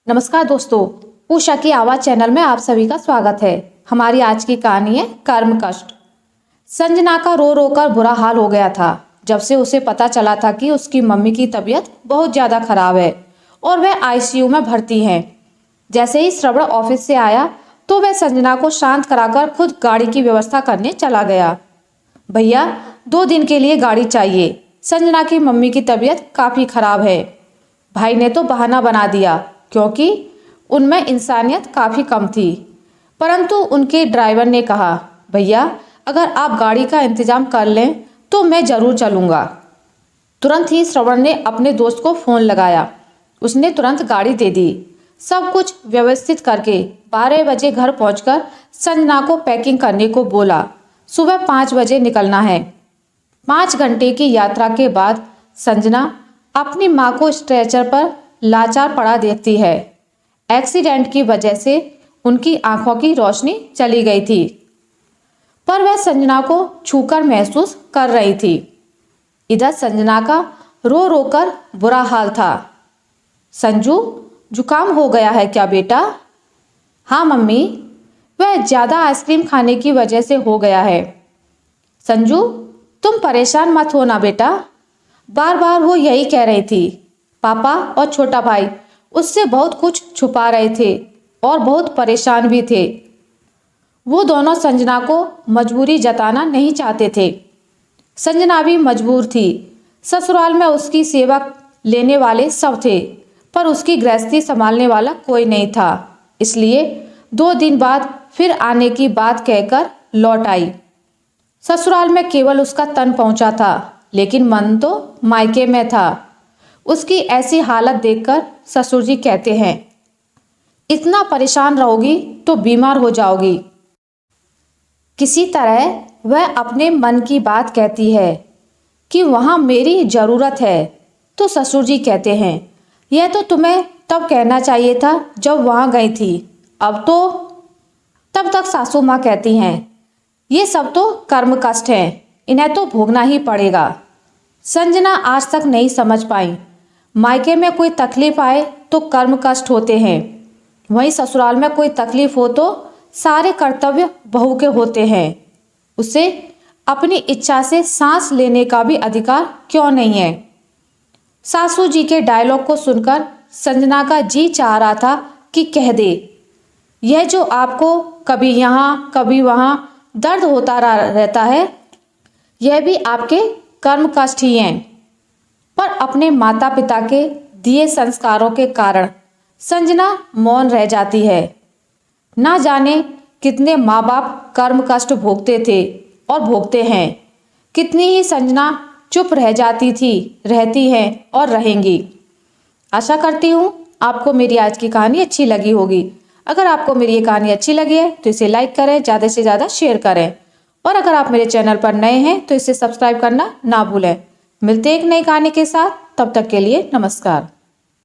नमस्कार दोस्तों, उषा की आवाज चैनल में आप सभी का स्वागत है। हमारी आज की कहानी है कर्म कष्ट। संजना का रो रो कर बुरा हाल हो गया था जब से उसे पता चला था कि उसकी मम्मी की तबीयत बहुत ज़्यादा खराब है और वह आईसीयू में भर्ती हैं। जैसे ही श्रवण ऑफिस से आया तो वह संजना को शांत कराकर खुद गाड़ी की व्यवस्था करने चला गया। भैया, 2 दिन के लिए गाड़ी चाहिए, संजना की मम्मी की तबीयत काफ़ी खराब है। भाई ने तो बहाना बना दिया क्योंकि उनमें इंसानियत काफ़ी कम थी, परंतु उनके ड्राइवर ने कहा, भैया अगर आप गाड़ी का इंतज़ाम कर लें तो मैं ज़रूर चलूँगा। तुरंत ही श्रवण ने अपने दोस्त को फ़ोन लगाया। उसने तुरंत गाड़ी दे दी। सब कुछ व्यवस्थित करके 12 बजे घर पहुंचकर संजना को पैकिंग करने को बोला। सुबह 5 बजे निकलना है। 5 घंटे की यात्रा के बाद संजना अपनी माँ को स्ट्रेचर पर लाचार पड़ा देखती है। एक्सीडेंट की वजह से उनकी आंखों की रोशनी चली गई थी, पर वह संजना को छूकर महसूस कर रही थी। इधर संजना का रो रो कर बुरा हाल था। संजू, जुकाम हो गया है क्या बेटा? हाँ मम्मी, वह ज़्यादा आइसक्रीम खाने की वजह से हो गया है। संजू, तुम परेशान मत हो ना बेटा। बार बार वो यही कह रही थी। पापा और छोटा भाई उससे बहुत कुछ छुपा रहे थे और बहुत परेशान भी थे। वो दोनों संजना को मजबूरी जताना नहीं चाहते थे। संजना भी मजबूर थी। ससुराल में उसकी सेवा लेने वाले सब थे, पर उसकी गृहस्थी संभालने वाला कोई नहीं था। इसलिए 2 दिन बाद फिर आने की बात कहकर लौट आई। ससुराल में केवल उसका तन पहुंचा था, लेकिन मन तो मायके में था। उसकी ऐसी हालत देखकर ससुर जी कहते हैं, इतना परेशान रहोगी तो बीमार हो जाओगी। किसी तरह वह अपने मन की बात कहती है कि वहाँ मेरी ज़रूरत है, तो ससुर जी कहते हैं, यह तो तुम्हें तब कहना चाहिए था जब वहाँ गई थी, अब तो। तब तक सासू माँ कहती हैं, ये सब तो कर्म कष्ट हैं, इन्हें तो भोगना ही पड़ेगा। संजना आज तक नहीं समझ पाई। मायके में कोई तकलीफ आए तो कर्म कष्ट होते हैं, वहीं ससुराल में कोई तकलीफ हो तो सारे कर्तव्य बहू के होते हैं। उसे अपनी इच्छा से सांस लेने का भी अधिकार क्यों नहीं है? सासू जी के डायलॉग को सुनकर संजना का जी चाह रहा था कि कह दे, यह जो आपको कभी यहाँ कभी वहाँ दर्द होता रहता है, यह भी आपके कर्म कष्ट ही हैं। पर अपने माता पिता के दिए संस्कारों के कारण संजना मौन रह जाती है। ना जाने कितने माँ बाप कर्म कष्ट भोगते थे और भोगते हैं, कितनी ही संजना चुप रह जाती थी, रहती हैं और रहेंगी। आशा करती हूँ आपको मेरी आज की कहानी अच्छी लगी होगी। अगर आपको मेरी ये कहानी अच्छी लगी है तो इसे लाइक करें, ज़्यादा से ज़्यादा शेयर करें, और अगर आप मेरे चैनल पर नए हैं तो इसे सब्सक्राइब करना ना भूलें। मिलते एक नई कहानी के साथ, तब तक के लिए नमस्कार।